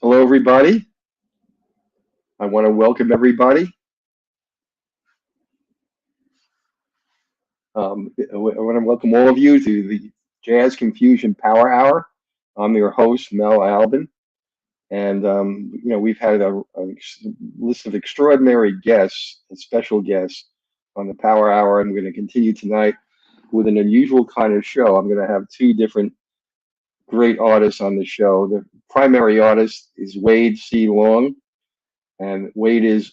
Hello, everybody. I want to welcome everybody. I want to welcome all of you to the Jazz Confusion Power Hour. I'm your host, Mel Albin, and we've had a list of extraordinary guests and special guests on the Power Hour. I'm going to continue tonight with an unusual kind of show. I'm going to have two different great artists on the show. The primary artist is Wade C. Long, and Wade is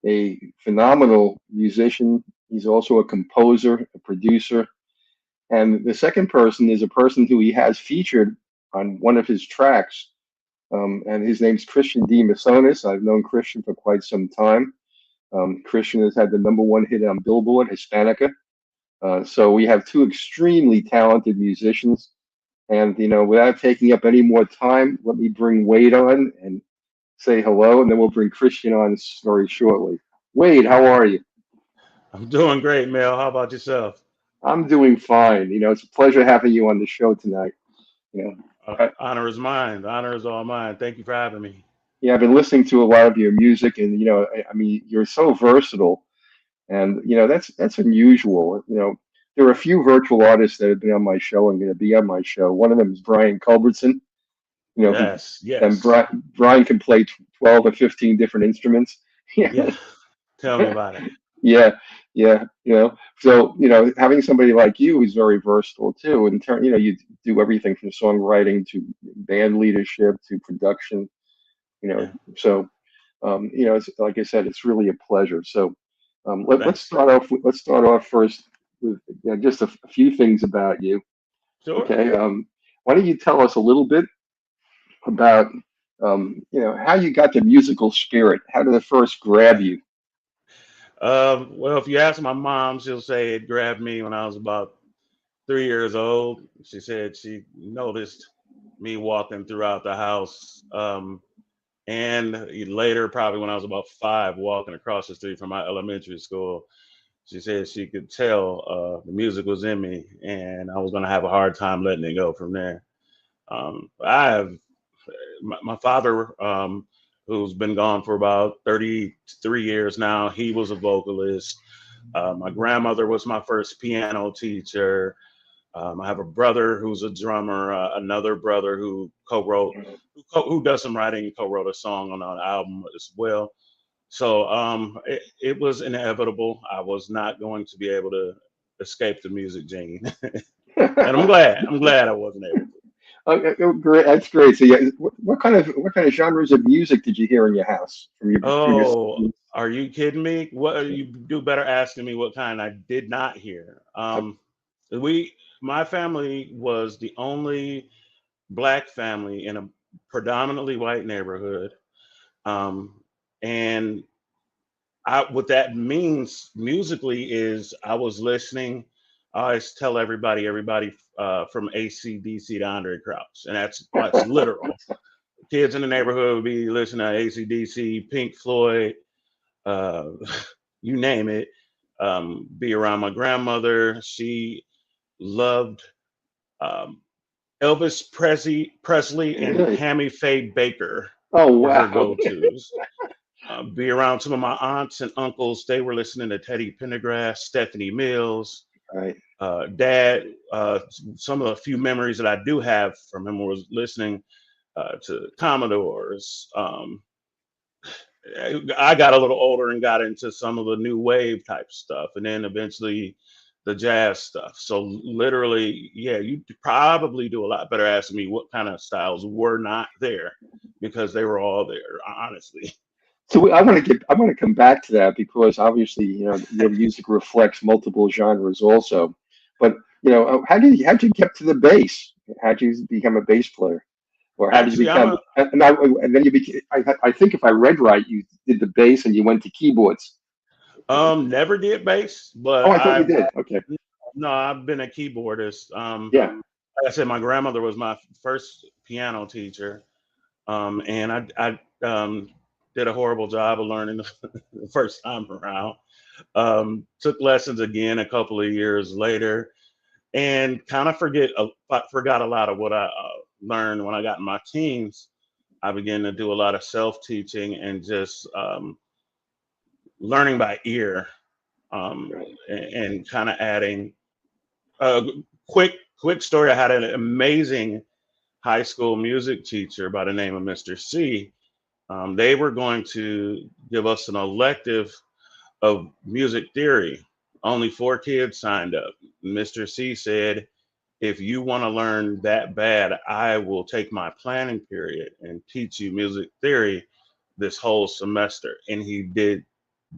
a phenomenal musician. He's also a composer, a producer. And the second person is a person who he has featured on one of his tracks. And his name's Christian Demesones. I've known Christian for quite some time. Christian has had the #1 hit on Billboard, Hispanica. So we have two extremely talented musicians. And, without taking up any more time, let me bring Wade on and say hello, and then we'll bring Christian on very shortly. Wade, how are you? I'm doing great, Mel. How about yourself? I'm doing fine. It's a pleasure having you on the show tonight. You know, Honor is mine. The honor is all mine. Thank you for having me. yeah, I've been listening to a lot of your music, and I mean, you're so versatile, and that's unusual. There are a few virtual artists that have been on my show and going to be on my show. One of them is Brian Culbertson. Who Yes, and yes, Brian can play 12 or 15 different instruments. yeah. Tell me about it. Yeah, yeah, So, having somebody like you who's very versatile too, in turn, you do everything from songwriting to band leadership to production, you know. Yeah, So, it's like I said, it's really a pleasure. So, let's thanks. start off. Let's start off first with just a few things about you. Sure. Okay. Why don't you tell us a little bit about, how you got the musical spirit? How did it first grab you? Well, if you ask my mom, she'll say it grabbed me when I was about 3 years old. She said she noticed me walking throughout the house. And later, probably when I was about 5, walking across the street from my elementary school, she said she could tell the music was in me, and I was going to have a hard time letting it go from there. I have my father, who's been gone for about 33 years now. He was a vocalist. My grandmother was my first piano teacher. I have a brother who's a drummer, another brother who who does some writing and co-wrote a song on an album as well. So it was inevitable. I was not going to be able to escape the music gene, and I'm glad. I'm glad I wasn't able to. Great. That's great. So, yeah, what kind of genres of music did you hear in your house from your Oh, siblings? are you kidding me? What you do better asking me what kind I did not hear. We, my family was the only black family in a predominantly white neighborhood. Um, and what that means musically is I was listening. I always tell everybody from AC/DC to Andre Crouch, and that's literal. Kids in the neighborhood would be listening to AC/DC, Pink Floyd, uh, you name it. Be around my grandmother. She loved um, Presley and Really? Hammy Faye Baker Oh, were her wow. go-tos. Be around some of my aunts and uncles. They were listening to Teddy Pendergrass, Stephanie Mills. Right. Dad, some of the few memories that I do have from him was listening to Commodores. I got a little older and got into some of the new wave type stuff, and then eventually the jazz stuff. So literally, yeah, you probably do a lot better asking me what kind of styles were not there because they were all there, honestly. So I want to come back to that because obviously, your music reflects multiple genres also. But, how'd you get to the bass? How'd you become a bass player? Or how did you Actually, I'm become, a and then you became, I think if I read right, you did the bass and you went to keyboards. never did bass, Oh, but I thought you I've did. Okay. no, I've been a keyboardist. Yeah. Like I said, my grandmother was my first piano teacher, and I did a horrible job of learning the first time around. Took lessons again a couple of years later, and kind of forgot a lot of what I learned when I got in my teens. I began to do a lot of self-teaching and just learning by ear, Right. and kind of adding a quick story. I had an amazing high school music teacher by the name of Mr. C. They were going to give us an elective of music theory. Only 4 kids signed up. Mr. C said, if you want to learn that bad, I will take my planning period and teach you music theory this whole semester. And he did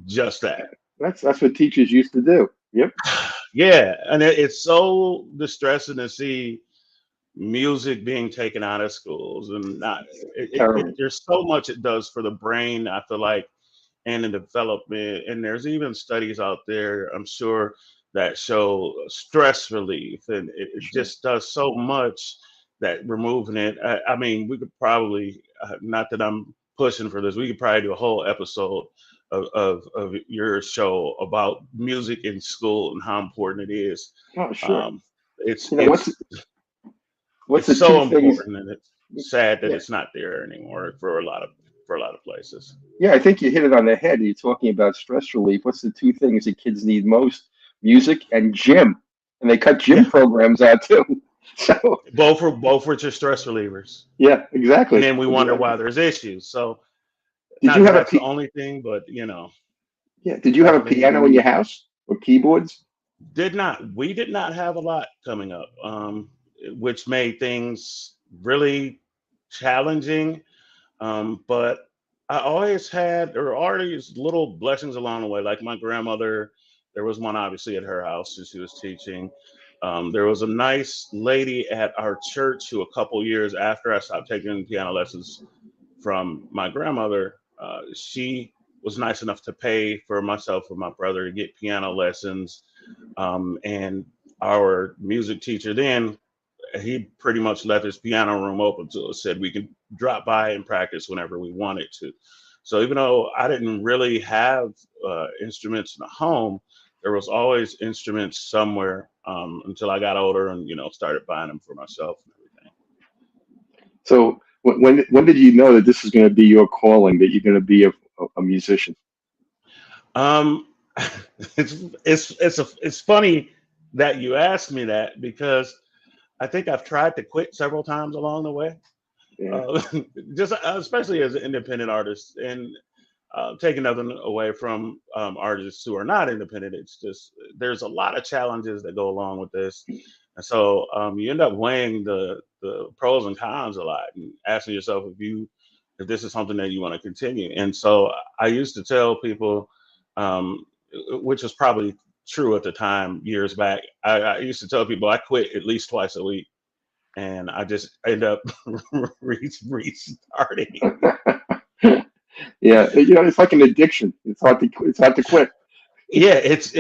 just that. That's what teachers used to do. Yep. Yeah. And it's so distressing to see music being taken out of schools and not, Terrible. there's so much it does for the brain, I feel like, and in development. And there's even studies out there, I'm sure, that show stress relief, and it Sure. just does so much that removing it. I mean, we could probably, not that I'm pushing for this, we could probably do a whole episode of your show about music in school and how important it is. Oh, sure. Um, it's You know, it's what's it's the two so things? important, and it's sad that Yeah. it's not there anymore for a lot of places. Yeah, I think you hit it on the head. You're talking about stress relief. What's the two things that kids need most? Music and gym. And they cut gym Yeah, programs out too. So, both were just stress relievers, yeah, and exactly. then we wonder why Exactly. there's issues. So Did not you that have a that's the p only thing, but Yeah, did you have a definitely piano in your house or keyboards? did not have a lot coming up, which made things really challenging. But I always had, or always little blessings along the way. Like my grandmother, there was one obviously at her house as she was teaching. There was a nice lady at our church who, a couple years after I stopped taking piano lessons from my grandmother, she was nice enough to pay for myself and my brother to get piano lessons. And our music teacher then, he pretty much left his piano room open to us, said we could drop by and practice whenever we wanted to. So even though I didn't really have instruments in the home, there was always instruments somewhere, until I got older and started buying them for myself and everything. So when did you know that this is going to be your calling, that you're going to be a musician? Um, it's funny that you asked me that, because I think I've tried to quit several times along the way, Yeah, uh, just especially as an independent artist, and taking nothing away from artists who are not independent. It's just there's a lot of challenges that go along with this, and so you end up weighing the pros and cons a lot, and asking yourself if this is something that you want to continue. And so I used to tell people, um, which was probably true at the time years back. I used to tell people I quit at least twice a week, and I just end up restarting. yeah. It's like an addiction. It's hard to quit. Yeah, it's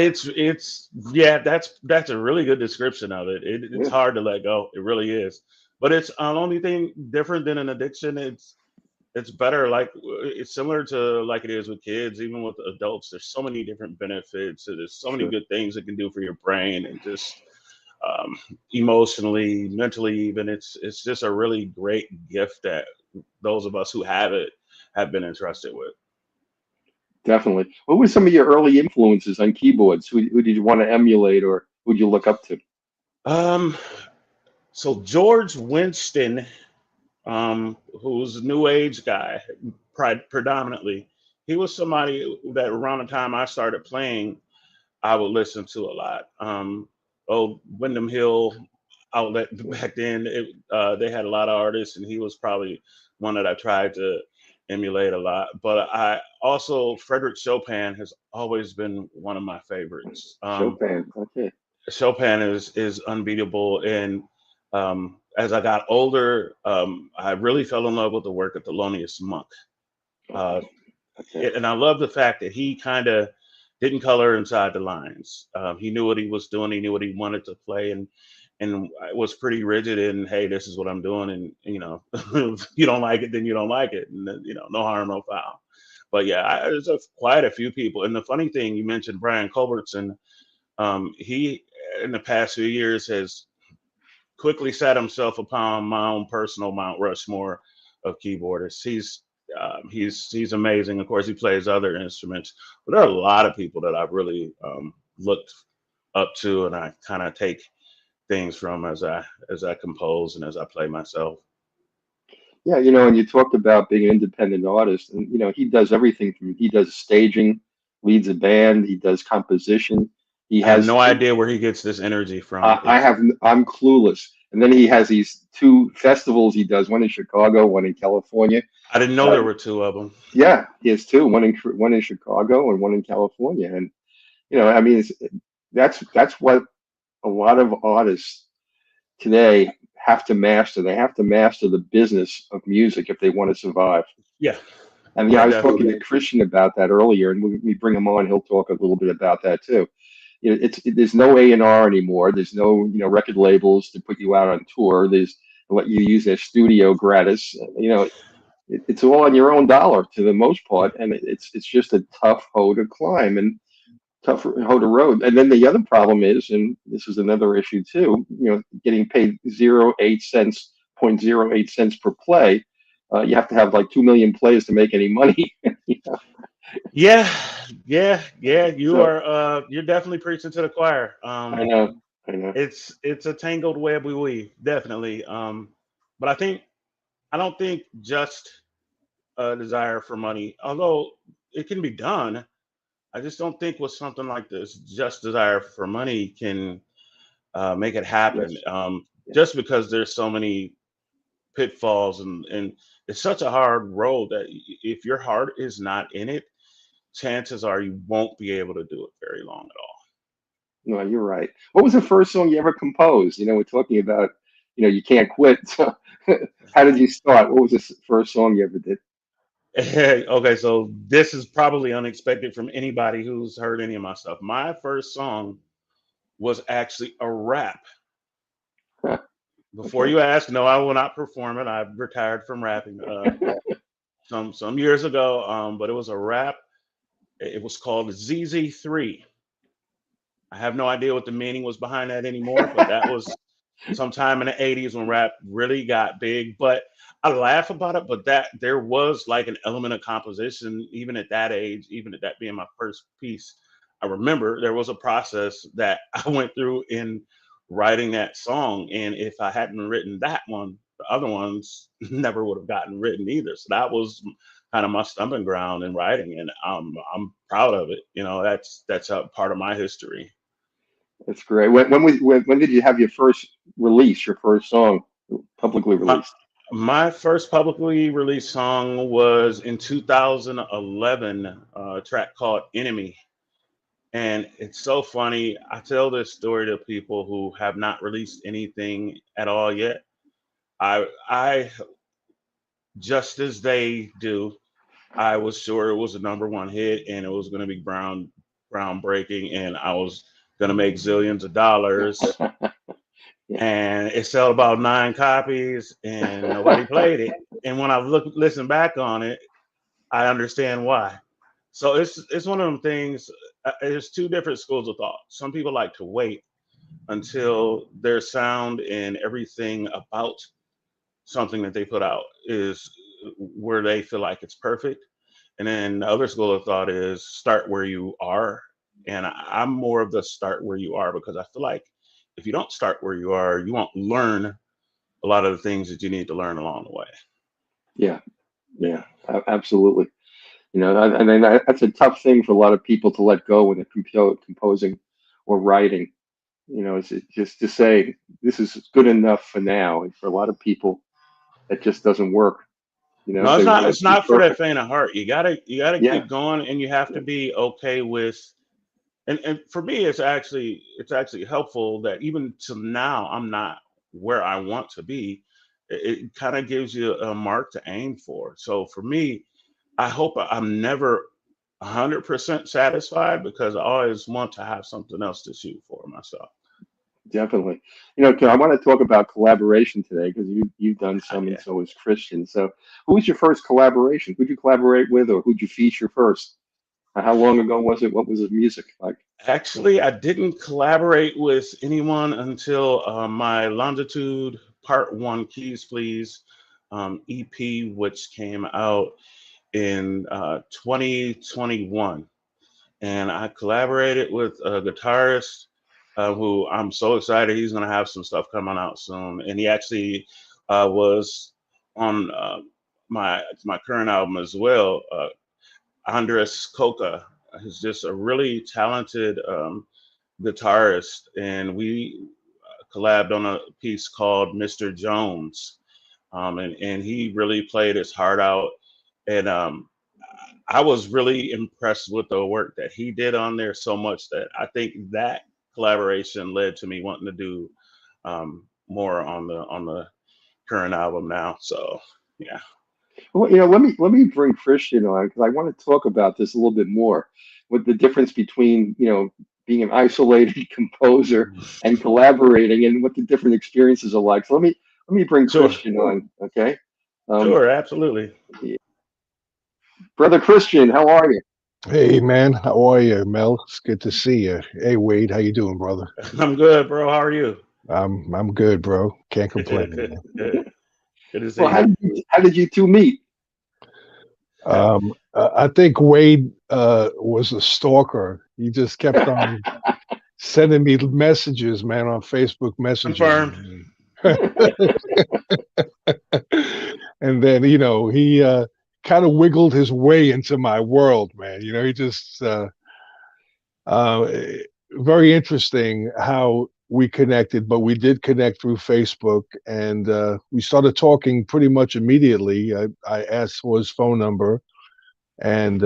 yeah, that's a really good description of it. It's Yeah, hard to let go. It really is. But it's only thing different than an addiction. It's better, like it's similar to like it is with kids, even with adults. There's so many different benefits. So there's so many sure. good things it can do for your brain, and just um, emotionally, mentally, even. It's just a really great gift that those of us who have it have been entrusted with. Definitely. What were some of your early influences on keyboards? Who did you want to emulate, or who did you look up to? Um, so George Winston, who's a new age guy, predominantly. He was somebody that around the time I started playing, I would listen to a lot. Oh, Wyndham Hill outlet back then, they had a lot of artists, and he was probably one that I tried to emulate a lot. But I also, Frederick Chopin has always been one of my favorites. Chopin. Okay. Chopin is unbeatable. And as I got older, I really fell in love with the work of Thelonious Monk. Uh, Okay. and I love the fact that he kind of didn't color inside the lines. He knew what he was doing. He knew what he wanted to play, and was pretty rigid in, hey, this is what I'm doing, and if you don't like it, then you don't like it, and then, no harm, no foul. But yeah, there's quite a few people. And the funny thing, you mentioned Brian Culbertson. He, in the past few years, has quickly sat himself upon my own personal Mount Rushmore of keyboardists. He's amazing. Of course, he plays other instruments, but there are a lot of people that I've really looked up to, and I kind of take things from as I compose and as I play myself. Yeah, and you talked about being an independent artist, and he does everything he does staging, leads a band, he does composition. He I have has no two. idea where he gets this energy from. I'm clueless. And then he has these two festivals he does, one in Chicago, one in California. I didn't know Uh, there were two of them. yeah, he has two, one in Chicago and one in California. And I mean, that's what a lot of artists today have to master. They have to master the business of music if they want to survive. Yeah, And yeah, I was talking definitely. to Christian about that earlier, and we bring him on. He'll talk a little bit about that too. There's no A&R anymore. There's no record labels to put you out on tour. There's let you use their studio gratis. It's all on your own dollar to the most part, and it's just a tough hoe to climb and tough hoe to road. And then the other problem is, and this is another issue too, getting paid 0.08 cents, 0.08 cents per play. You have to have like 2 million plays to make any money. Yeah, yeah. You So are you're definitely preaching to the choir. I know, I know. It's a tangled web we weave, definitely. But I don't think just a desire for money, although it can be done. I just don't think with something like this, just desire for money can make it Yes, happen. yeah, Just because there's so many pitfalls and it's such a hard road that if your heart is not in it, chances are you won't be able to do it very long at all. no, you're right. What was the first song you ever composed? We're talking about, you can't quit. So how did you start? What was the first song you ever did? Okay, so this is probably unexpected from anybody who's heard any of my stuff. My first song was actually a rap. Huh, Before okay. you ask, no, I will not perform it. I've retired from rapping some years ago, but it was a rap. It was called ZZ3. I have no idea what the meaning was behind that anymore, but that was sometime in the 80s when rap really got big. But I laugh about it, but that there was like an element of composition, even at that age, even at that being my first piece. I remember there was a process that I went through in writing that song. And if I hadn't written that one, the other ones never would have gotten written either. So that was kind of my stumbling ground in writing, and I'm proud of it. That's a part of my history. That's great. When did you have your first release, your first song publicly My released? my first publicly released song was in 2011, a track called Enemy. And it's so funny. I tell this story to people who have not released anything at all yet. I just as they do, I was sure it was a number one hit and it was going to be groundbreaking and I was going to make zillions of dollars. Yeah. And it sold about 9 copies and nobody played it. And when I listen back on it, I understand why. So it's one of them things. There's two different schools of thought. Some people like to wait until their sound and everything about something that they put out is where they feel like it's perfect. And then the other school of thought is start where you are. And I'm more of the start where you are because I feel like if you don't start where you are, you won't learn a lot of the things that you need to learn along the way. Yeah, yeah, Yeah. absolutely. I mean, that's a tough thing for a lot of people to let go when they're composing or writing. It's just to say this is good enough for now. And for a lot of people, that just doesn't work. No, it's They not. want it It's to be not for that perfect. faint of heart. You gotta Yeah, keep going, and you have to yeah, be okay with. And for me, it's actually helpful that even to now, I'm not where I want to be. It kind of gives you a mark to aim for. So for me, I hope I'm never 100% satisfied because I always want to have something else to shoot for myself. definitely. I want to talk about collaboration today because you've done some, and Yeah. so has Christian. So, who was your first collaboration? Who'd you collaborate with, or who'd you feature first? How long ago was it? What was the music like? Actually, I didn't collaborate with anyone until my Longitude Part 1 Keys Please EP, which came out in 2021. And I collaborated with a guitarist who I'm so excited. He's going to have some stuff coming out soon. And he actually was on my current album as well. Andres Coca is just a really talented guitarist, and we collabed on a piece called Mr. Jones. And he really played his heart out. And I was really impressed with the work that he did on there so much that I think that collaboration led to me wanting to do more on the current album now. So yeah. Well, let me bring Christian on because I want to talk about this a little bit more with the difference between, being an isolated composer and collaborating and what the different experiences are like. So let me bring Sure. Christian on, okay? Um, Sure, absolutely. Brother Christian, how are you? Hey man, how are you, Mel? It's good to see you. Hey Wade, how you doing, brother? I'm good, bro. How are you? I'm good, bro. Can't complain, Good. man. Good to see Well, you. how did you two meet? I think Wade was a stalker. He just kept on sending me messages, man, on Facebook Messenger. Confirmed. And then, he kind of wiggled his way into my world, man. He just uh, very interesting how we connected, but we did connect through Facebook, and we started talking pretty much immediately. I asked for his phone number, and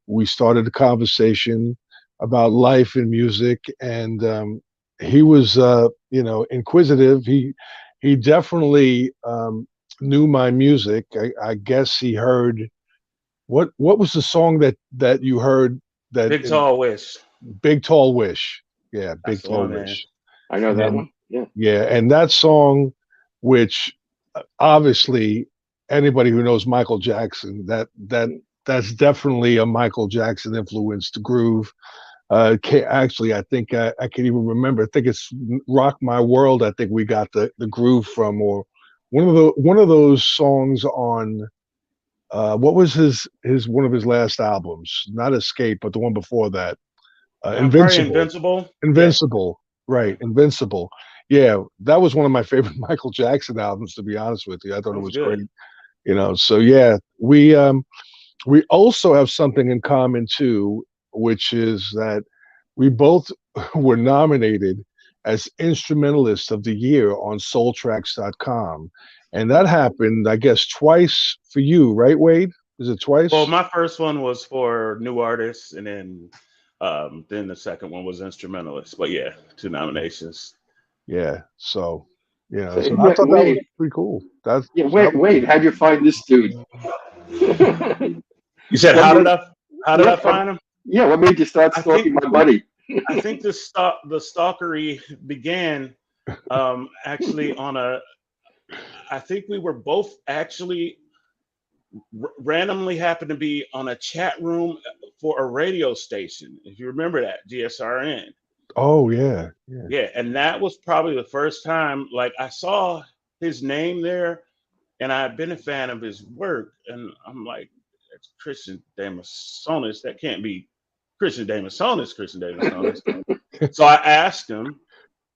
we started a conversation about life and music. And he was, inquisitive. He definitely knew my music. I guess he heard what was the song that you heard that Big Tall Wish. Big Tall Wish. Yeah, That's Big the Tall one, man. Wish. I know that And one. Yeah. yeah, and that song, which obviously anybody who knows Michael Jackson, that's definitely a Michael Jackson influenced groove. Actually, I think I can even remember. I think it's "Rock My World." I think we got the groove from, or one of those songs on. What was his one of his last albums? Not Escape, but the one before that. Probably Invincible. Invincible. Yeah, Invincible. Right, Invincible. Yeah, that was one of my favorite Michael Jackson albums, to be honest with you. I thought that it was was great. good. So yeah, we also have something in common too, which is that we both were nominated as instrumentalists of the year on soultracks.com. And that happened, I guess, twice for you, right, Wade? Is it Well, twice? my first one was for new artists, and then the second one was instrumentalist. But yeah, 2 nominations. Yeah. So, So so I thought that was wait, pretty cool. That's yeah, that wait. How'd you find this dude? You said What made, how did yeah, I find him? what made you start I think stalking my buddy? the stalkery began actually on a. I think we were both actually randomly happened to be on a chat room for a radio station. If you remember that, GSRN. Oh yeah, yeah. Yeah, and that was probably the first time like I saw his name there, and I've been a fan of his work, and I'm like, it's Christian Demesones. That can't be Christian Demesones. Christian Demesones. So I asked him,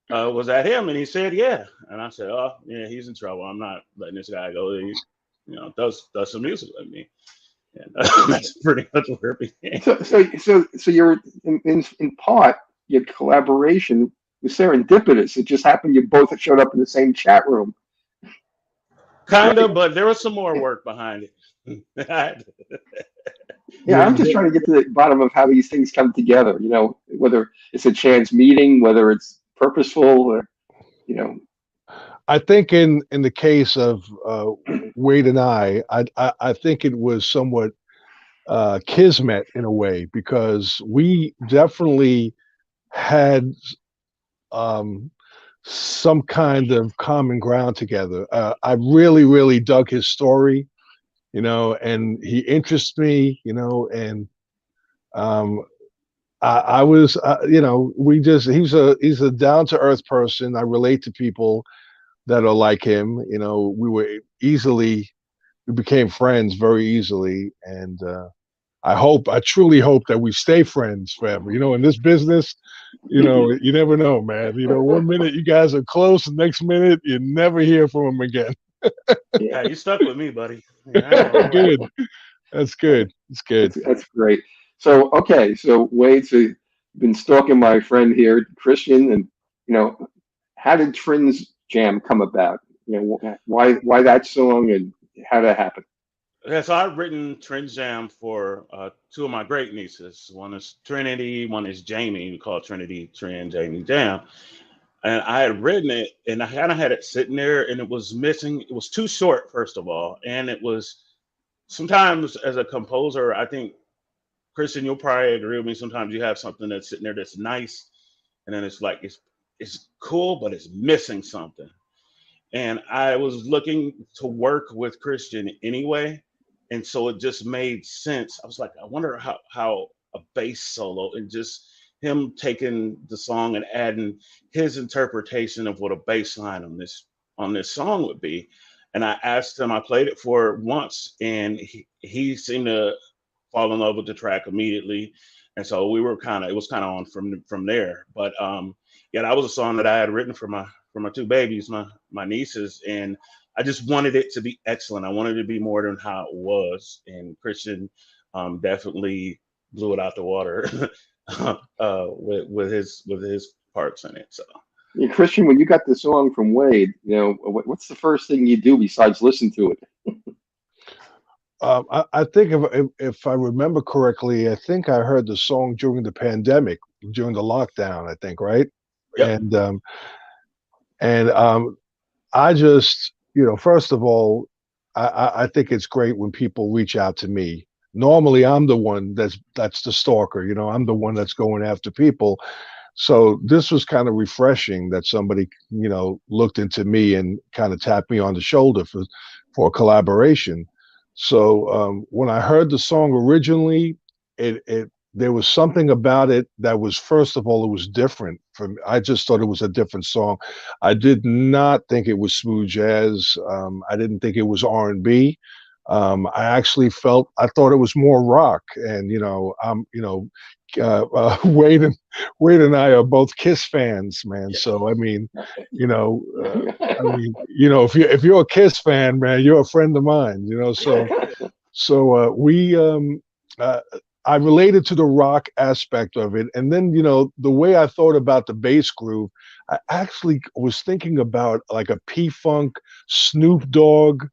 was that him? And he said, yeah. And I said, oh, yeah, he's in trouble. I'm not letting this guy go. He, does some music with me. And that's pretty much where it began. So you're in part your collaboration was serendipitous. It just happened you both showed up in the same chat room, Kind right? of, but there was some more work behind it. Yeah, Yeah, I'm just trying to get to the bottom of how these things come together. Whether it's a chance meeting, whether it's purposeful, or you know. I think in the case of Wade and I think it was somewhat kismet in a way, because we definitely had um, some kind of common ground together. I really, really dug his story, and he interests me, and um, I was, he's a down to earth person. I relate to people that are like him. We were easily we became friends very easily, and I truly hope that we stay friends forever. You know, in this business, you know, you never know, man. You know, one minute you guys are close, the next minute you never hear from them again. Yeah, Yeah. you stuck with me, buddy. Yeah, I ain't gonna lie. Good. That's good. It's good. That's great. So okay, so Wade, so you've been stalking my friend here, Christian, and you know, how did Trin's Jam come about? You know, why that song and how that happened? Yeah, so I've written Trend Jam for two of my great nieces. One is Trinity, one is Jamie. We call it Trinity, Trend, Jamie Jam. And I had written it, and I kind of had it sitting there, and it was missing. It was too short, first of all, and it was sometimes as a composer, I think Christian, you'll probably agree with me. Sometimes you have something that's sitting there that's nice, and then it's like it's cool, but it's missing something. And I was looking to work with Christian anyway, and so it just made sense. I was like, I wonder how a bass solo and just him taking the song and adding his interpretation of what a bass line on this song would be. And I asked him, I played it for once, and he seemed to fall in love with the track immediately. And so we were it was kind of on from there. But yeah, that was a song that I had written for my two babies, my nieces, and I just wanted it to be excellent. I wanted it to be more than how it was. And Christian definitely blew it out the water with his parts in it. So Yeah, Christian, when you got the song from Wade, you know, what's the first thing you do besides listen to it? I think if I remember correctly, I think I heard the song during the pandemic, during the lockdown. I think, right? yep. And I just, you know, first of all, I think it's great when people reach out to me. Normally, I'm the one that's the stalker. You know, I'm the one that's going after people. So this was kind of refreshing that somebody, you know, looked into me and kind of tapped me on the shoulder for a collaboration. So when I heard the song originally, it there was something about it that was, first of all, it was different from. I just thought it was a different song. I did not think it was smooth jazz. I didn't think it was R&B. I actually I thought it was more rock, and you know, Wade and I are both Kiss fans, man. Yes. So I mean, you know, I mean, you know, if you're a Kiss fan, man, you're a friend of mine. You know, so we uh, I related to the rock aspect of it, and then you know the way I thought about the bass groove, I actually was thinking about like a P Funk, Snoop Dogg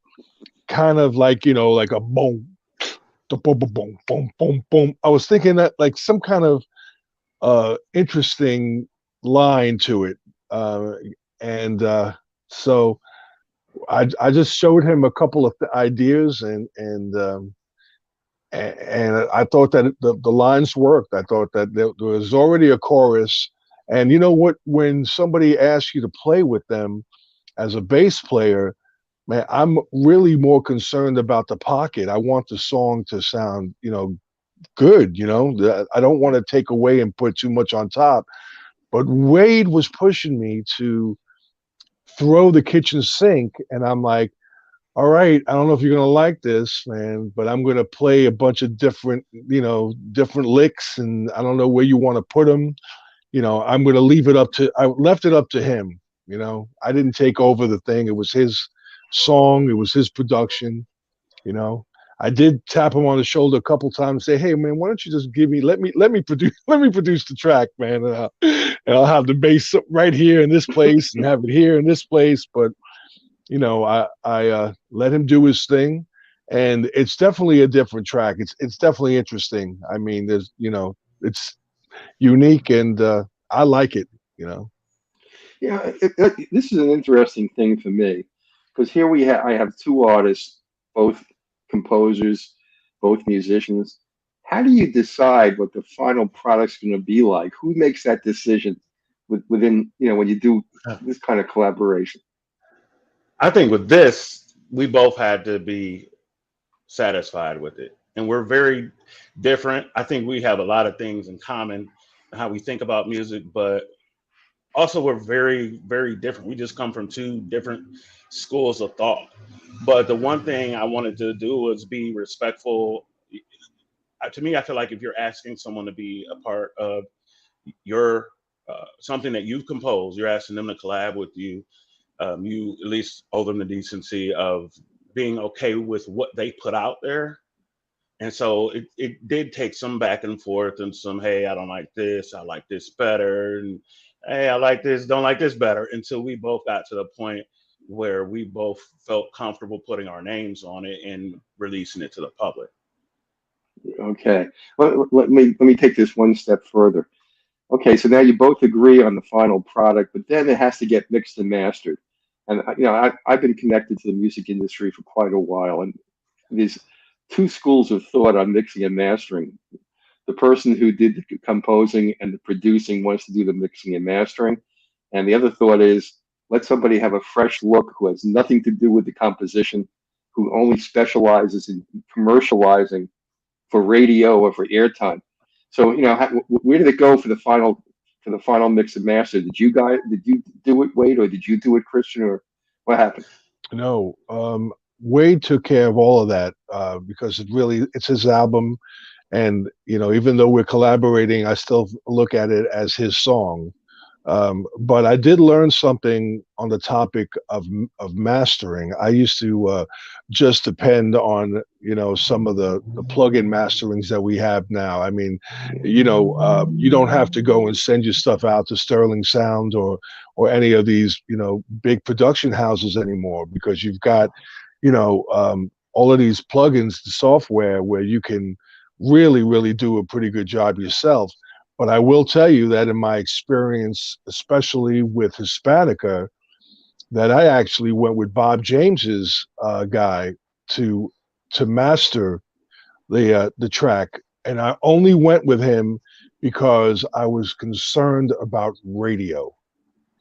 kind of like, you know, like a boom, boom, boom, boom, boom, boom, boom. I was thinking that like some kind of interesting line to it, uh, and so I just showed him a couple of ideas, and I thought that the lines worked. I thought that there was already a chorus, and you know what? When somebody asks you to play with them as a bass player, man, I'm really more concerned about the pocket. I want the song to sound, you know, good. You know, I don't want to take away and put too much on top. But Wade was pushing me to throw the kitchen sink, and I'm like, all right, I don't know if you're gonna like this, man, but I'm gonna play a bunch of different, you know, different licks, and I don't know where you want to put them. You know, I'm gonna leave it up to. I left it up to him. You know, I didn't take over the thing. It was his song. It was his production. You know, I did tap him on the shoulder a couple times, say, "Hey, man, why don't you just let me produce let me produce the track, man, and I'll have the bass right here in this place and have it here in this place." But you know, I let him do his thing, and it's definitely a different track. It's definitely interesting. I mean, there's you know, it's unique, and I like it. You know. Yeah, this is an interesting thing for me because here I have two artists, both composers, both musicians. How do you decide what the final product's going to be like? Who makes that decision within, you know, when you do this kind of collaboration? I think with this, we both had to be satisfied with it. And we're very different. I think we have a lot of things in common, how we think about music, but also we're very, very different. We just come from two different schools of thought. But the one thing I wanted to do was be respectful. To me, I feel like if you're asking someone to be a part of your something that you've composed, you're asking them to collab with you. You at least owe them the decency of being okay with what they put out there. And so it did take some back and forth and some, hey, I don't like this, I like this better, and hey, I like this, don't like this better, until we both got to the point where we both felt comfortable putting our names on it and releasing it to the public. Okay. Let me take this one step further. Okay, so now you both agree on the final product, but then it has to get mixed and mastered. And I've been connected to the music industry for quite a while, and there's two schools of thought on mixing and mastering. The person who did the composing and the producing wants to do the mixing and mastering, and the other thought is let somebody have a fresh look who has nothing to do with the composition, who only specializes in commercializing for radio or for airtime. So where did it go for the final mix and master? Did you do it, Wade, or did you do it, Christian, or what happened? No, Wade took care of all of that because it's his album, and even though we're collaborating, I still look at it as his song. But I did learn something on the topic of mastering. I used to just depend on some of the plug-in masterings that we have now. I mean, you don't have to go and send your stuff out to Sterling Sound or any of these big production houses anymore, because you've got all of these plugins, the software where you can really do a pretty good job yourself. But I will tell you that in my experience, especially with Hispanica, that I actually went with Bob James's guy to master the track, and I only went with him because I was concerned about radio.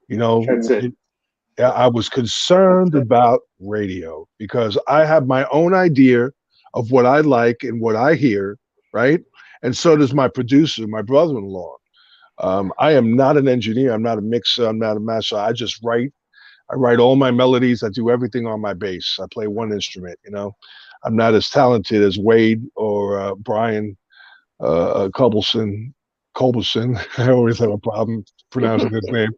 That's it. I was concerned about radio because I have my own idea of what I like and what I hear, right? And so does my producer, my brother-in-law. I am not an engineer. I'm not a mixer. I'm not a master. I just write. I write all my melodies. I do everything on my bass. I play one instrument. I'm not as talented as Wade or Brian Culberson. Culberson. I always have a problem pronouncing his name.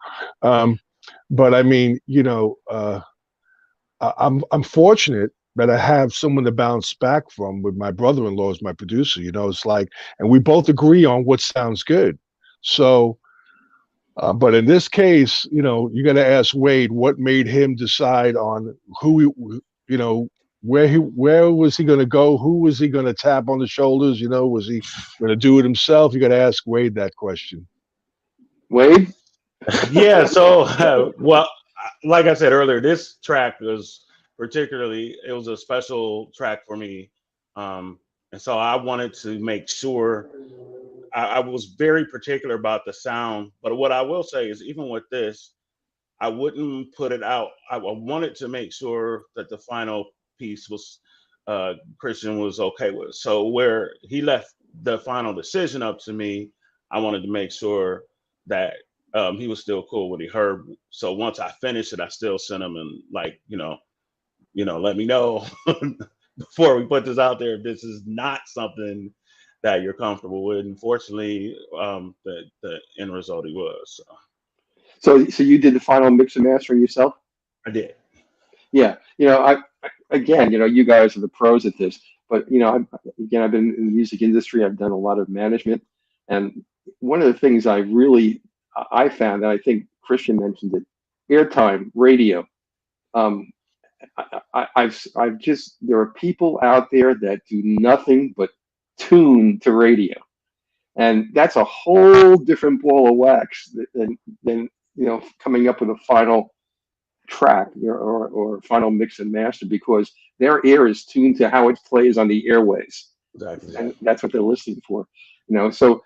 But I mean, I'm fortunate that I have someone to bounce back from with my brother-in-law as my producer. It's like, and we both agree on what sounds good. So, but in this case, you got to ask Wade what made him decide on where was he going to go? Who was he going to tap on the shoulders? Was he going to do it himself? You got to ask Wade that question. Wade? Yeah. So, well, like I said earlier, this track was it was a special track for me. And so I wanted to make sure I was very particular about the sound. But what I will say is, even with this, I wouldn't put it out. I wanted to make sure that the final piece was Christian was okay with. So where he left the final decision up to me, I wanted to make sure that he was still cool with what he heard. So once I finished it, I still sent him and let me know before we put this out there if this is not something that you're comfortable with. And fortunately, the end result he was. So you did the final mix and mastering yourself? I did. Yeah. Again, you guys are the pros at this, but I've been in the music industry. I've done a lot of management, and one of the things I found, and I think Christian mentioned it, airtime, radio. Um, I've just there are people out there that do nothing but tune to radio, and that's a whole different ball of wax than coming up with a final track or final mix and master, because their ear is tuned to how it plays on the airways, Exactly. and that's what they're listening for. So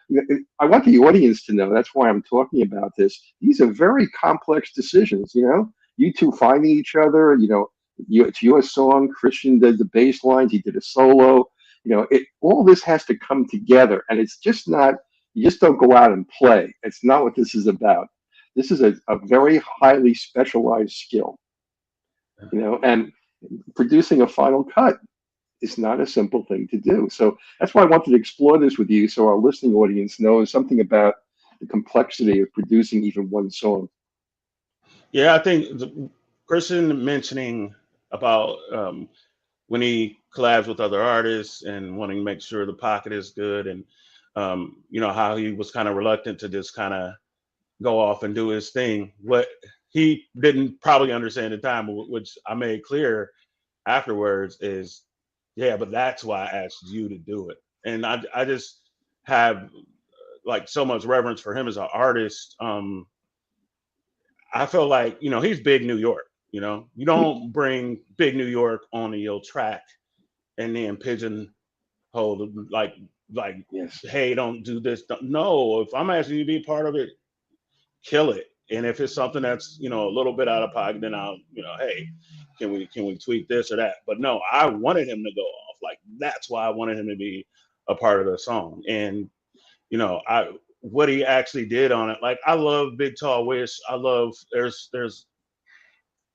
I want the audience to know, that's why I'm talking about this. These are very complex decisions. You two finding each other. It's your song. Christian did the bass lines. He did a solo. All this has to come together, and it's just not. You just don't go out and play. It's not what this is about. This is a very highly specialized skill. and producing a final cut is not a simple thing to do. So that's why I wanted to explore this with you, so our listening audience knows something about the complexity of producing even one song. Yeah, I think Christian mentioning about when he collabs with other artists and wanting to make sure the pocket is good, and how he was kind of reluctant to just kind of go off and do his thing. What he didn't probably understand at the time, which I made clear afterwards, is yeah, but that's why I asked you to do it. And I just have like so much reverence for him as an artist. I feel like, he's big New York. You don't bring big New York onto your track and then pigeonhole like Yes. hey, don't do this. No, if I'm asking you to be part of it, kill it. And if it's something that's a little bit out of pocket, then I'll hey, can we tweak this or that? But no, I wanted him to go off. Like that's why I wanted him to be a part of the song. And what he actually did on it. Like I love Big Tall Wish. I love there's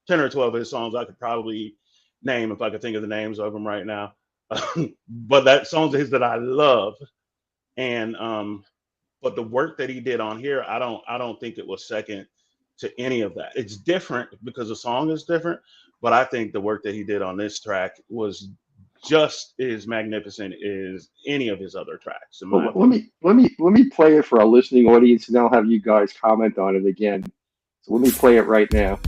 10 or 12 of his songs I could probably name if I could think of the names of them right now. But that songs of his that I love. And but the work that he did on here, I don't think it was second to any of that. It's different because the song is different, but I think the work that he did on this track was just as magnificent as any of his other tracks. Well, let me play it for our listening audience, and I'll have you guys comment on it again. So let me play it right now.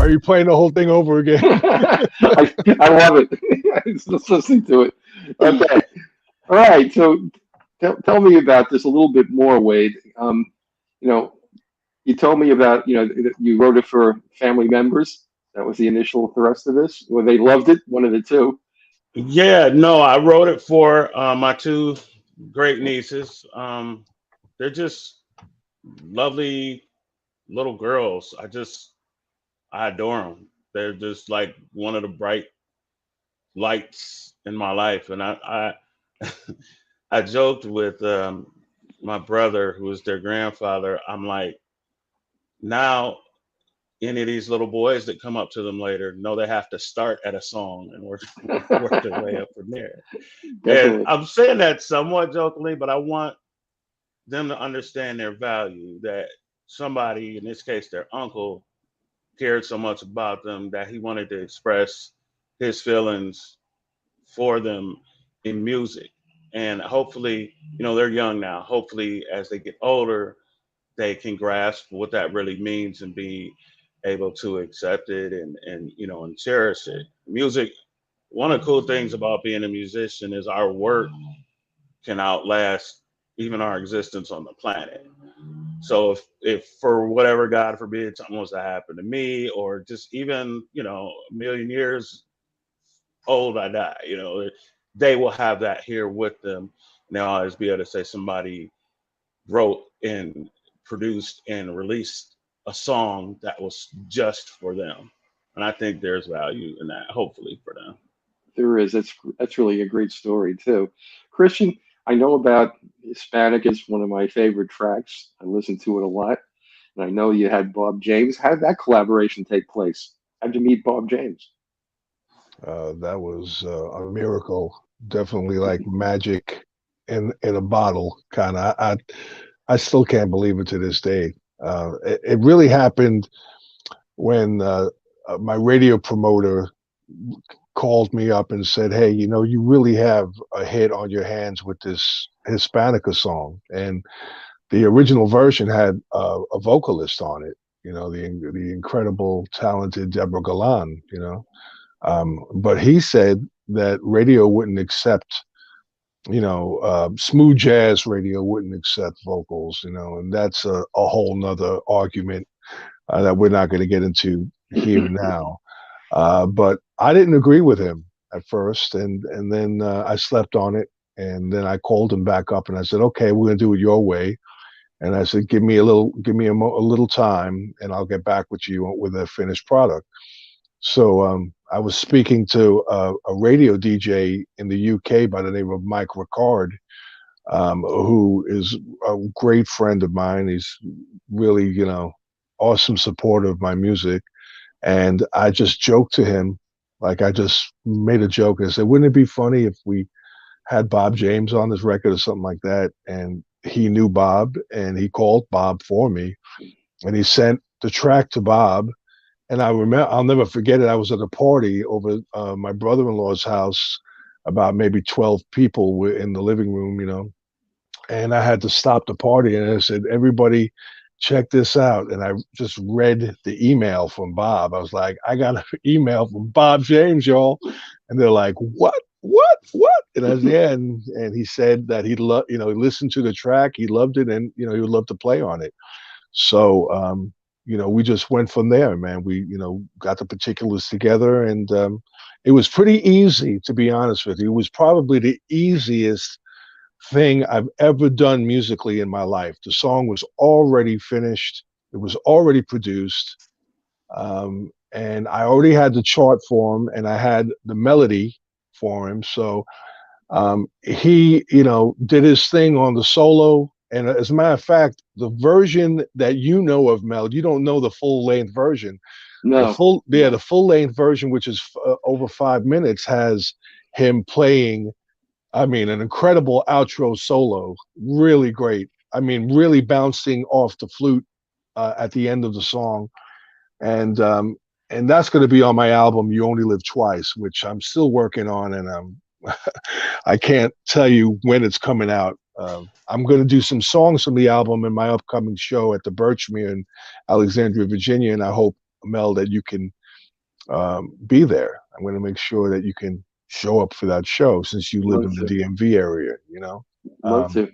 Are you playing the whole thing over again? I love it. Just listening to it. Okay. All right. So tell me about this a little bit more, Wade. You know, you told me about, that you wrote it for family members. That was the initial thrust of this. Well, they loved it, one of the two. Yeah, no, I wrote it for my two great nieces. They're just lovely little girls. I adore them. They're just like one of the bright lights in my life. And I joked with my brother, who was their grandfather. I'm like, now any of these little boys that come up to them later know they have to start at a song and work their way up from there. And Definitely. I'm saying that somewhat jokingly, but I want them to understand their value, that somebody, in this case their uncle, cared so much about them that he wanted to express his feelings for them in music. And hopefully, they're young now. Hopefully, as they get older, they can grasp what that really means and be able to accept it and cherish it. Music, one of the cool things about being a musician is our work can outlast even our existence on the planet. So if for whatever, God forbid, something was to happen to me, or just even, a million years old I die, they will have that here with them. And they'll always be able to say somebody wrote and produced and released a song that was just for them. And I think there's value in that, hopefully, for them. There is. That's really a great story too. Christian, I know about Hispanic is one of my favorite tracks. I listen to it a lot. And I know you had Bob James. How did that collaboration take place? How'd you meet Bob James? That was a miracle. Definitely like magic in a bottle, kind of. I still can't believe it to this day. It really happened when my radio promoter called me up and said, "Hey, you really have a hit on your hands with this Hispanica song." And the original version had a vocalist on it. The incredible, talented Deborah Galan. But he said that radio wouldn't accept, smooth jazz radio wouldn't accept vocals, and that's a whole nother argument that we're not going to get into here now. But I didn't agree with him at first, and then I slept on it, and then I called him back up, and I said, "Okay, we're going to do it your way." And I said, give me a little time, and I'll get back with you with a finished product. So I was speaking to a radio DJ in the UK by the name of Mike Ricard, who is a great friend of mine. He's really, awesome supporter of my music. And I just joked to him, like I just made a joke and I said, wouldn't it be funny if we had Bob James on this record or something like that? And he knew Bob and he called Bob for me and he sent the track to Bob. And I'll never forget it. I was at a party over my brother-in-law's house, about maybe 12 people were in the living room, and I had to stop the party and I said, everybody check this out. And I just read the email from Bob. I was like, I got an email from Bob James, y'all. And they're like, what? And I was, yeah. And he said that he listened to the track. He loved it. And, he would love to play on it. So, we just went from there, man. We, got the particulars together and it was pretty easy, to be honest with you. It was probably the easiest thing I've ever done musically in my life. The song was already finished. It was already produced. And I already had the chart for him and I had the melody for him. So he, did his thing on the solo. And as a matter of fact, the version that you know of, Mel, you don't know the full length version. No. The full length version, which is over 5 minutes, has him playing, I mean, an incredible outro solo, really great. I mean, really bouncing off the flute at the end of the song, and that's going to be on my album "You Only Live Twice," which I'm still working on, and I can't tell you when it's coming out. I'm going to do some songs from the album in my upcoming show at the Birchmere in Alexandria, Virginia, and I hope Mel, that you can be there. I'm going to make sure that you can show up for that show since you live Love in the to. DMV area, you know. Love Um, to.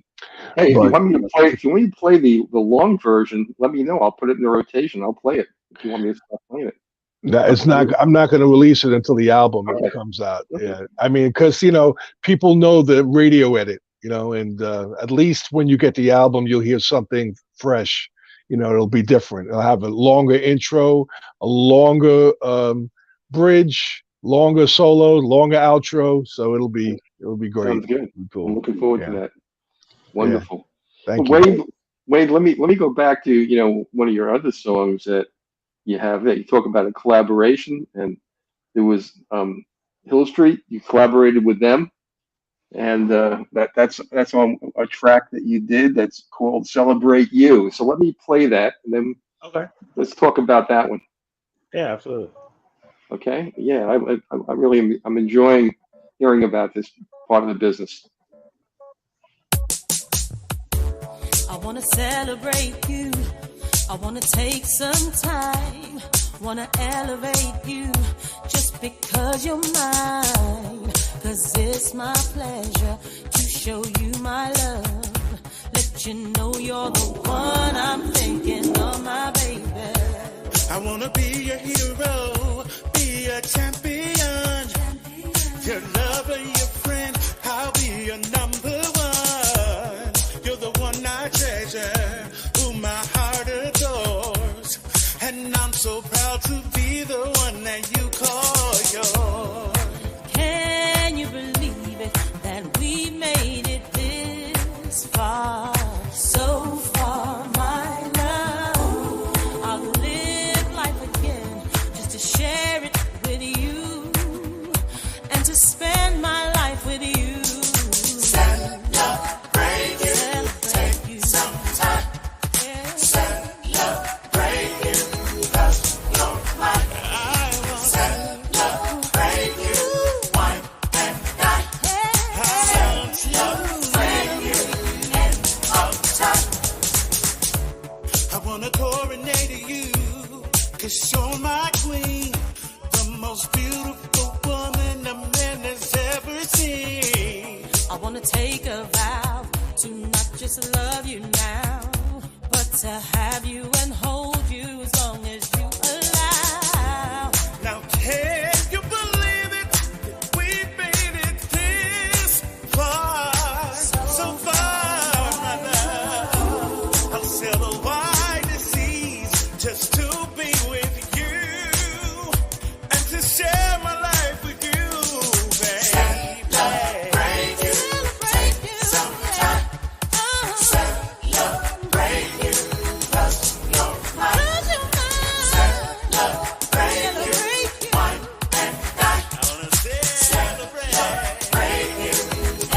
Hey, if you but want me to play, if you want me to play the long version, let me know. I'll put it in the rotation. I'll play it if you want me to stop playing it. that I'll it's play not. it. I'm not going to release it until the album Okay. comes out. Okay. Yeah, I mean, because people know the radio edit, and at least when you get the album, you'll hear something fresh. It'll be different. It'll have a longer intro, a longer bridge, longer solo, longer outro. So it'll be great. Sounds good. It'll be I'm cool. looking forward to Yeah, that. yeah. Wonderful. Thank you. Wade, let me go back to, one of your other songs that you have that you talk about a collaboration, and there was Hill Street. You collaborated with them, and that's on a track that you did that's called "Celebrate You." So let me play that, and then Okay. let's talk about that one. Yeah, absolutely. Okay? Yeah, I really I'm enjoying hearing about this part of the business. I wanna celebrate you. I wanna take some time. Wanna elevate you just because you're mine. 'Cause it's my pleasure to show you my love. Let you know you're the one I'm thinking of, my baby. I wanna be your hero, be a champion. Your lover, your friend, I'll be your number one. You're the one I treasure, who my heart adores. And I'm so proud to be the one that you call yours. Can you believe it that we made it this far? So far, my love. I'll live life again just to share it with you and to spend my life with you. Celebrate you, Celebrate you. some time. Yeah. Celebrate you, 'cause you're mine. I will celebrate you, wine and dine. Celebrate you in all time. I wanna coronate you, 'cause you're my queen, the most beautiful woman a man has ever seen. I wanna take a vow to not just love you now, but to have you and hold you as long as you allow. Now can you believe it? We made it this far, so far, my love. I'll sail the wide seas just to be with you and to share my life with you, baby. Celebrate you, take some time. Celebrate you, 'cause you're mine. Celebrate you, wine and dine. I wanna celebrate you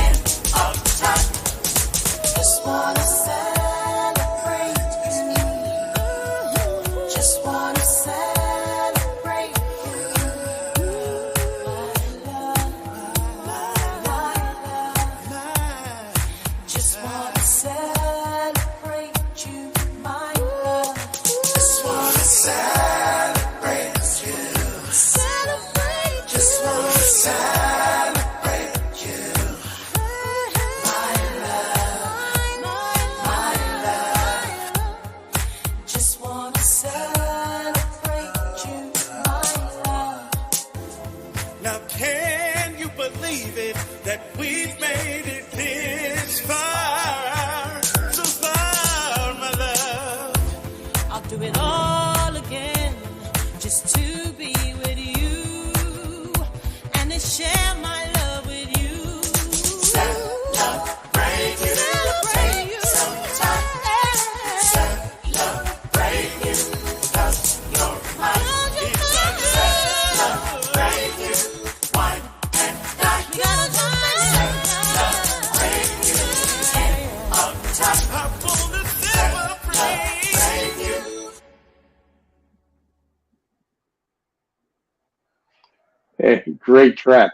in all time. Just wanna celebrate you. Just wanna celebrate you. My love. Just wanna celebrate you, my love. Just wanna celebrate you. Celebrate you. Just wanna celebrate you. My love. Just wanna celebrate you, my love. Now can you believe it that we've made it this far? So far, my love. I'll do it all again just to be with you and to share my love with you. Celebrate you, Celebrate you. some time. Celebrate you, 'cause you're mine. Celebrate you, wine and dine. We gotta Celebrate you in all time. I wanna celebrate you. Hey, great track.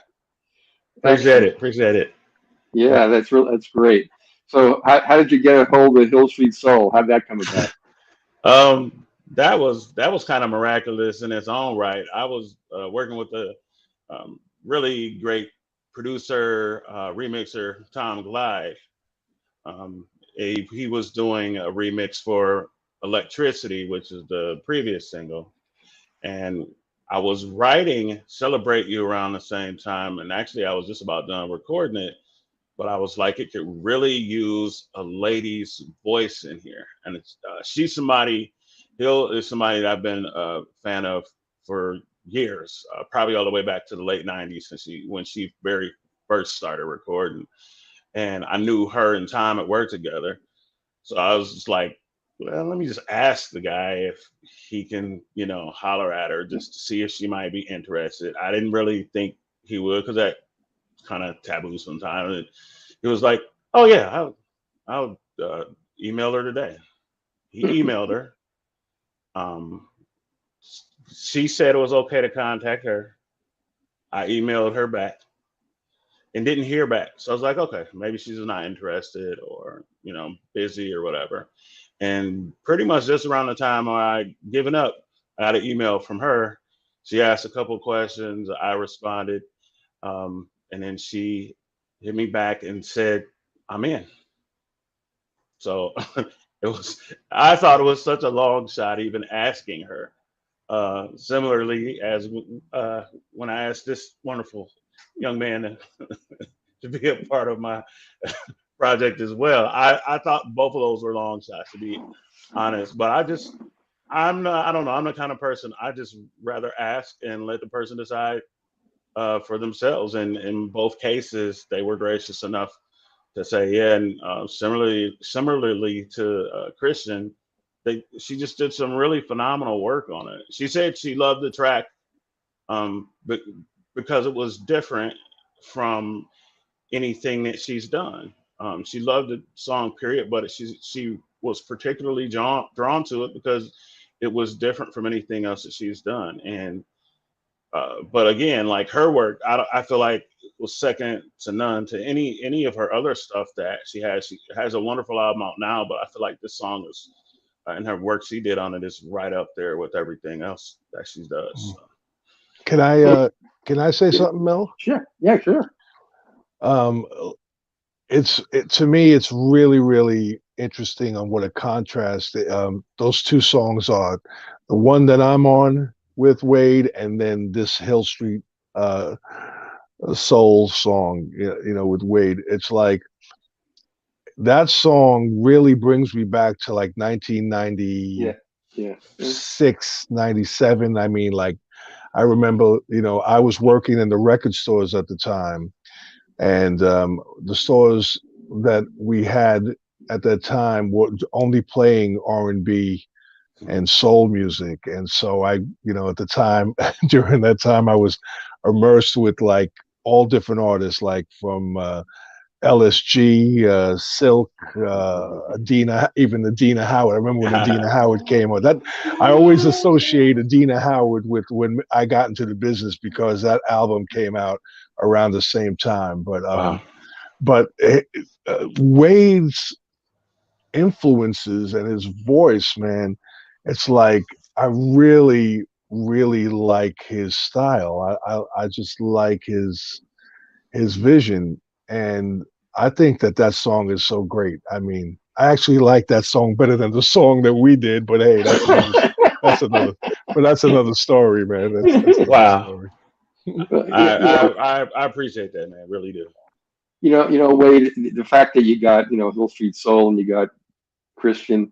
Appreciate Excellent. it. Appreciate it. Yeah, that's great. So how did you get a hold of Hill Street Soul? How'd that come about? Um, that was kind of miraculous in its own right. I was working with a really great producer, remixer, Tom Glide. Um, he was doing a remix for Electricity, which is the previous single. And I was writing Celebrate You around the same time. And actually, I was just about done recording it. But I was like, it could really use a lady's voice in here. And it's, she's somebody, Hill is somebody that I've been a fan of for years, probably all the way back to the late 90s when she very first started recording. And I knew her and Tom at work together. So I was just like, well, let me just ask the guy if he can, holler at her just to see if she might be interested. I didn't really think he would because that kind of taboo sometimes. And he was like, oh, yeah, I'll email her today. He emailed her. She said it was okay to contact her. I emailed her back and didn't hear back. So I was like, okay, maybe she's not interested or, busy or whatever. And pretty much just around the time I given up, I got an email from her. She asked a couple of questions. I responded. And then she hit me back and said, I'm in. So I thought it was such a long shot even asking her. Similarly, as when I asked this wonderful young man to be a part of my project as well. I thought both of those were long shots, to be honest. But I don't know. I'm the kind of person, I just rather ask and let the person decide for themselves. And in both cases, they were gracious enough to say, yeah. And similarly to Christian, she just did some really phenomenal work on it. She said she loved the track but because it was different from anything that she's done. She loved the song, period, but she was particularly drawn to it because it was different from anything else that she's done. And but again, like her work, I feel like was second to none to any of her other stuff that she has. She has a wonderful album out now, but I feel like this song is and her work she did on it is right up there with everything else that she does. So. Can I say something, Mel? Sure. Yeah, sure. To me, it's really, really interesting on what a contrast those two songs are. The one that I'm on with Wade, and then this Hill Street soul song, with Wade. It's like that song really brings me back to like 1996, 97. I mean, like, I remember, I was working in the record stores at the time, and the stores that we had at that time were only playing R&B and soul music. And so I, at the time, during that time, I was immersed with like all different artists, like from LSG, Silk, Adina, even Adina Howard. I remember when Adina Howard came on. That I always associate Adina Howard with when I got into the business because that album came out around the same time. But Wade's influences and his voice, man, it's like I really, really like his style. I just like his vision. And I think that song is so great. I mean, I actually like that song better than the song that we did. But hey, that's another story, man. That's another story. I appreciate that, man. Really do. Wade, the fact that you got Hill Street Soul and you got Christian,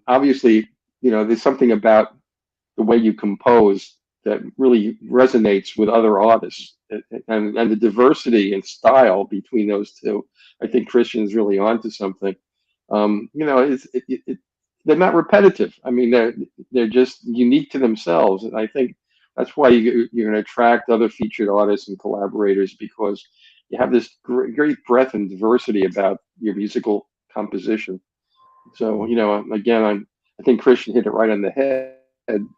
obviously, there's something about the way you compose that really resonates with other artists, and the diversity and style between those two. I think Christian's really onto something. They're not repetitive. I mean, they're just unique to themselves, and I think that's why you're going to attract other featured artists and collaborators, because you have this great breadth and diversity about your musical composition. So, again, I think Christian hit it right on the head. And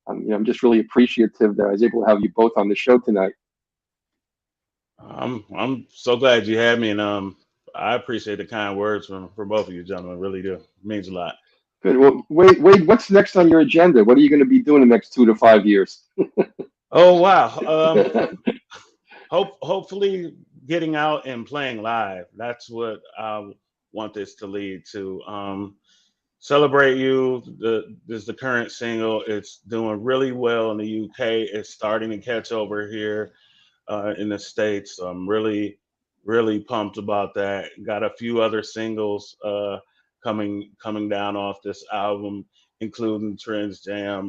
I'm just really appreciative that I was able to have you both on the show tonight. I'm so glad you had me, and I appreciate the kind words from both of you gentlemen. Really do. It means a lot. Good. Well, Wade, what's next on your agenda? What are you going to be doing the next 2 to 5 years? Oh wow. Hopefully getting out and playing live. That's what I want this to lead to. Celebrate You. This is the current single. It's doing really well in the UK. It's starting to catch over here in the States. So I'm really pumped about that. Got a few other singles coming down off this album, including Trends Jam.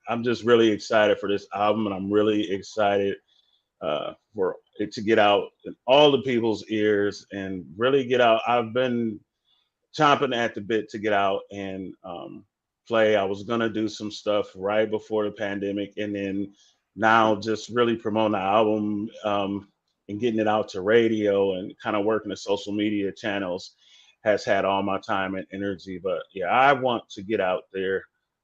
I'm just really excited for this album, and I'm really excited for it to get out in all the people's ears and really get out. I've been chomping at the bit to get out and play. I was gonna do some stuff right before the pandemic, and then now just really promoting the album and getting it out to radio and kind of working the social media channels has had all my time and energy. But yeah, I want to get out there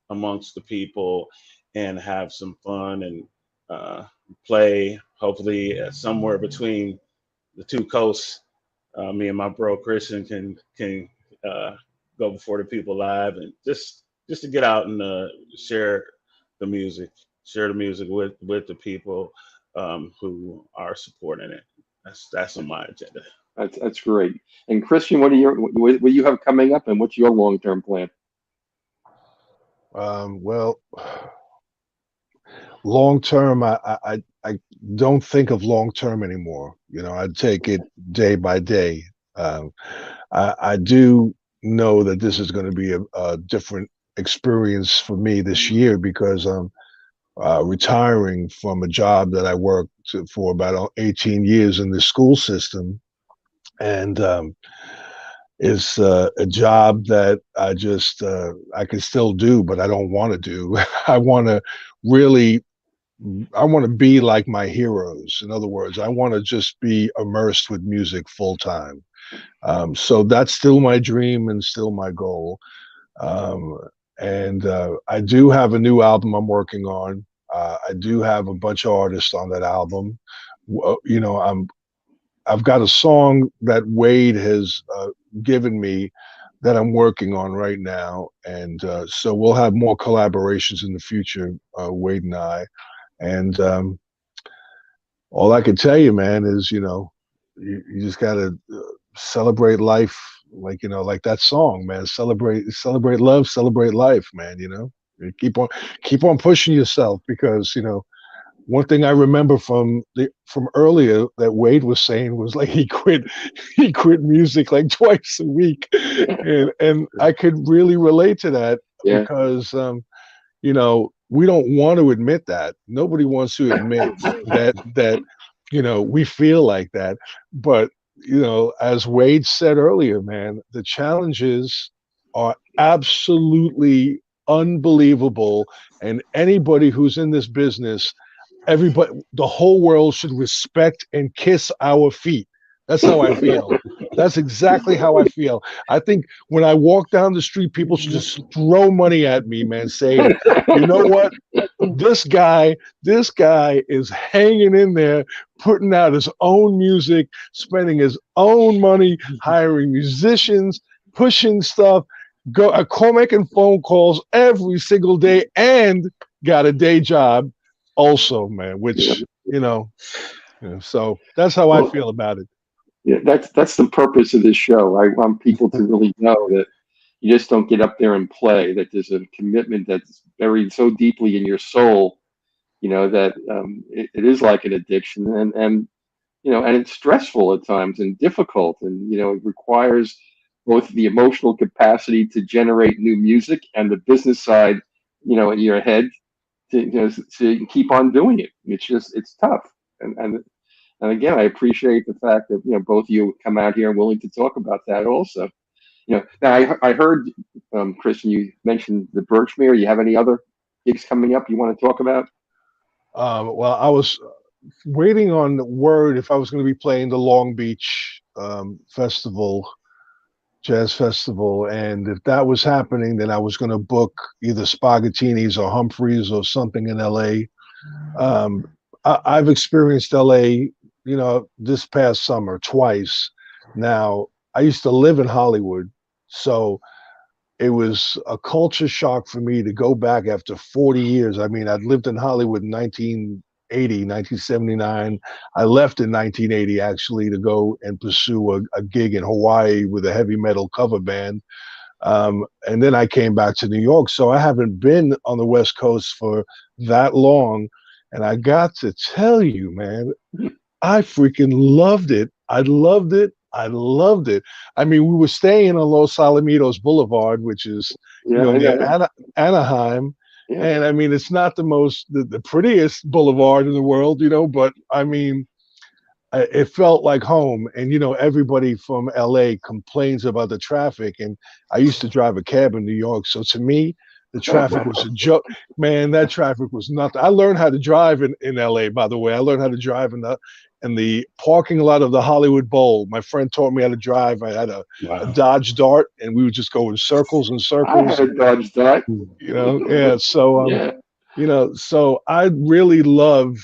amongst the people and have some fun and play. Hopefully, somewhere between the two coasts, me and my bro Christian can go before the people live and just to get out and share the music, with the people who are supporting it. That's on my agenda. That's great. And Christian, what do you have coming up, and what's your long-term plan? Well, long term, I don't think of long term anymore. You know, I take it day by day. I do know that this is going to be a different experience for me this year because I'm retiring from a job that I worked for about 18 years in the school system, and it's a job that I can still do, but I don't want to do. I want to really I want to be like my heroes. In other words, I want to just be immersed with music full time. So that's still my dream and still my goal. And I do have a new album I'm working on. I do have a bunch of artists on that album. You know, I've got a song that Wade has given me that I'm working on right now, and so we'll have more collaborations in the future, Wade and I. And all I can tell you, man, is you just gotta celebrate life, like like that song, man. Celebrate love, celebrate life, man. You keep on pushing yourself because one thing I remember from earlier that Wade was saying was like he quit music like twice a week, and I could really relate to that. Yeah. Because we don't want to admit that. Nobody wants to admit that we feel like that. But as Wade said earlier, man, the challenges are absolutely unbelievable, and anybody who's in this business, everybody, the whole world should respect and kiss our feet. That's how I feel. That's exactly how I feel. I think when I walk down the street, people should just throw money at me, man, saying, you know what? This guy is hanging in there, putting out his own music, spending his own money, hiring musicians, pushing stuff, making phone calls every single day, and got a day job also, man, which, so that's how I feel about it. Yeah, that's the purpose of this show. I want people to really know that you just don't get up there and play, that there's a commitment that's buried so deeply in your soul, that it is like an addiction, and it's stressful at times and difficult, and it requires both the emotional capacity to generate new music and the business side, in your head to keep on doing it. It's tough, and again, I appreciate the fact that both of you come out here willing to talk about that also. Now I heard, Christian, you mentioned the Birchmere. You have any other gigs coming up you want to talk about? Well, I was waiting on word if I was going to be playing the Long Beach Jazz Festival, and if that was happening, then I was going to book either Spaghettini's or Humphreys or something in LA. I've experienced LA, this past summer twice. Now, I used to live in Hollywood, so it was a culture shock for me to go back after 40 years. I mean, I'd lived in Hollywood in 1980, 1979. I left in 1980 actually to go and pursue a gig in Hawaii with a heavy metal cover band. And then I came back to New York. So I haven't been on the West Coast for that long. And I got to tell you, man, I freaking loved it. I loved it. I loved it. I mean, we were staying on Los Alamitos Boulevard, which is, you Yeah, know, I near know. Anaheim. Yeah. And I mean, it's not the prettiest boulevard in the world, you know, but I mean, it felt like home. And, you know, everybody from LA complains about the traffic. And I used to drive a cab in New York. So to me, the traffic was a joke. Man, that traffic was nothing. I learned how to drive in LA, by the way. I learned how to drive in the parking lot of the Hollywood Bowl. My friend taught me how to drive. I had a Wow. Dodge Dart, and we would just go in circles and I had circles. a Dodge Dart. You know, yeah. So Yeah. you know, so I really love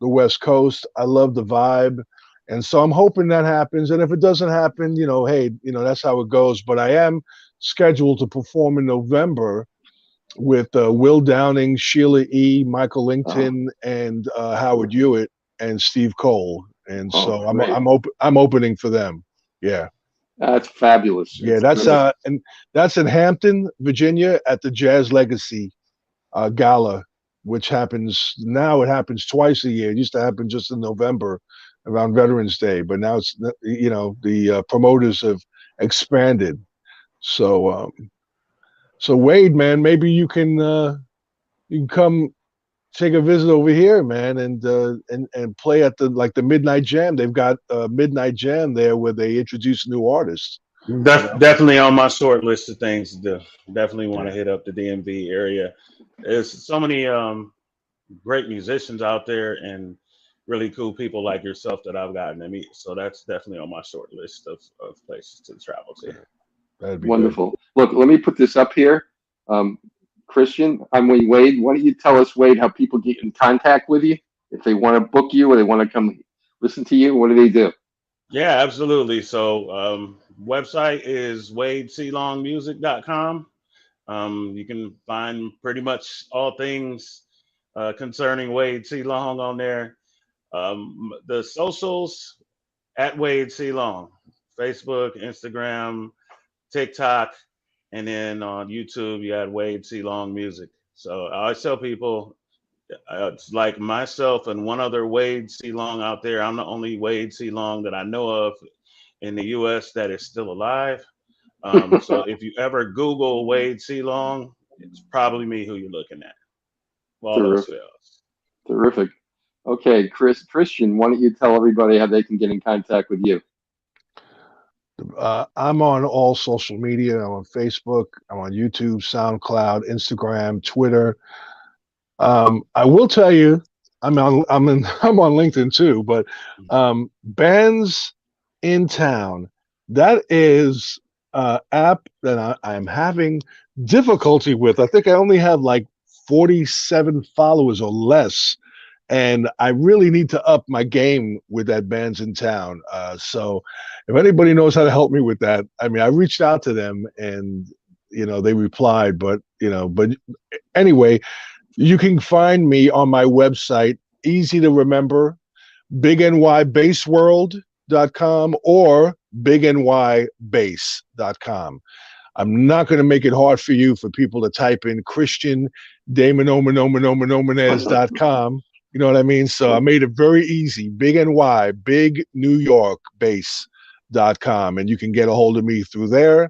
the West Coast. I love the vibe. And so I'm hoping that happens. And if it doesn't happen, you know, hey, you know, that's how it goes. But I am scheduled to perform in November with Will Downing, Sheila E., Michael Oh, Lington, and Howard Hewitt and Steve Cole. And oh, so great. I'm opening for them. Yeah. That's fabulous. Yeah, It's that's terrific. and that's in Hampton, Virginia at the Jazz Legacy Gala, which happens now. It happens twice a year. It used to happen just in November around Veterans Day, but now it's, you know, the promoters have expanded. So so Wade, man, maybe you can come take a visit over here, man, and play at the midnight jam. They've got a midnight jam there where they introduce new artists. You know, Definitely on my short list of things to do. Definitely want yeah, to hit up the DMV area. There's so many great musicians out there and really cool people like yourself that I've gotten to meet. So that's definitely on my short list of places to travel to. that'd be good. Wonderful. Look, let me put this up here. Um, Christian, I'm Wade. Why don't you tell us, Wade, how people get in contact with you if they want to book you or they want to come listen to you? What do they do? Yeah, absolutely. So website is wadeclongmusic.com. You can find pretty much all things concerning Wade C. Long on there. The socials at Wade C. Long, Facebook, Instagram, TikTok, and then on YouTube, you had Wade C. Long Music. So I always tell people it's like myself and one other Wade C. Long out there. I'm the only Wade C. Long that I know of in the U.S. that is still alive. So if you ever Google Wade C. Long, it's probably me who you're looking at. All else Terrific. fails. Terrific. Okay, Christian, why don't you tell everybody how they can get in contact with you? I'm on all social media. I'm on Facebook. I'm on YouTube, SoundCloud, Instagram, Twitter. I will tell you, I'm on LinkedIn too. But bands in town. That is app that I'm having difficulty with. I think I only have like 47 followers or less, and I really need to up my game with that bands in town. So if anybody knows how to help me with that, I mean, I reached out to them and you know they replied, but you know, but anyway, you can find me on my website, easy to remember, bignybasseworld.com or bignybase.com. I'm not going to make it hard for you for people to type in Christian Damon.com. You know what I mean? So I made it very easy. Big NY, Big New York Base.com. And you can get a hold of me through there.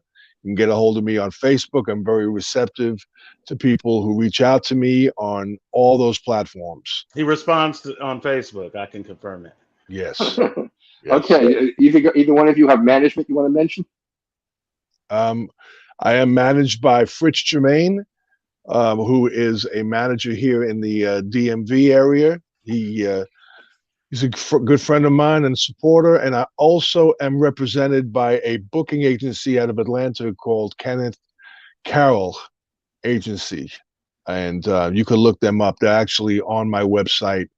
You can get a hold of me on Facebook. I'm very receptive to people who reach out to me on all those platforms. He responds on Facebook. I can confirm that. Yes. Yes. Okay, either one of you have management you want to mention? I am managed by Fritz Germain, who is a manager here in the DMV area. He's a good friend of mine and supporter, and I also am represented by a booking agency out of Atlanta called Kenneth Carroll Agency, and you can look them up. They're actually on my website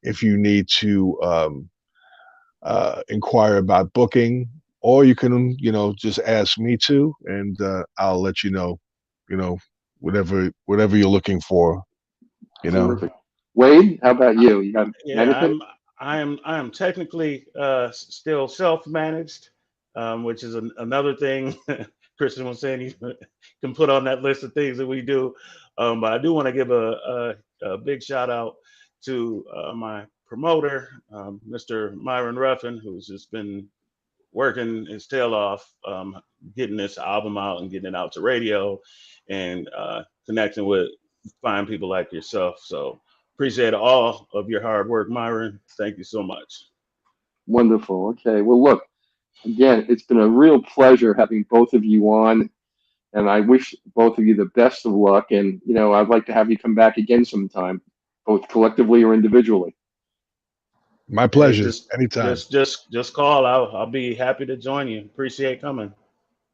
if you need to inquire about booking, or you can, you know, just ask me to, and I'll let you know you know, whatever you're looking for, you know. Terrific. Wade, how about you? You got Yeah, anything? I am technically still self-managed, which is another thing Christian was saying you can put on that list of things that we do. But I do want to give a big shout out to my promoter, Mr. Myron Ruffin, who's just been working his tail off, getting this album out and getting it out to radio, and connecting with fine people like yourself. So appreciate all of your hard work, Myron. Thank you so much. Wonderful. Okay. Well, look, again, it's been a real pleasure having both of you on, and I wish both of you the best of luck. And, I'd like to have you come back again sometime, both collectively or individually. My Hey, pleasure. Anytime. just call. I'll be happy to join you. Appreciate coming.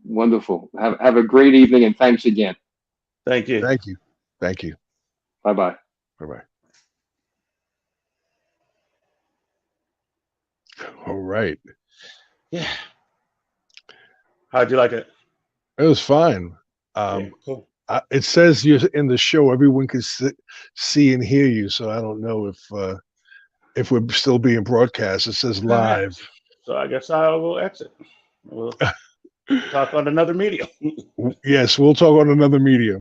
Wonderful. Have a great evening, and thanks again. Thank you. Thank you. Thank you. Bye-bye. Bye-bye. All right. Yeah. How'd you like it? It was fine. Yeah, cool. It says you're in the show. Everyone can see and hear you. So I don't know if we're still being broadcast. It says live. So I guess I will exit. We'll talk on another medium. Yes, we'll talk on another medium.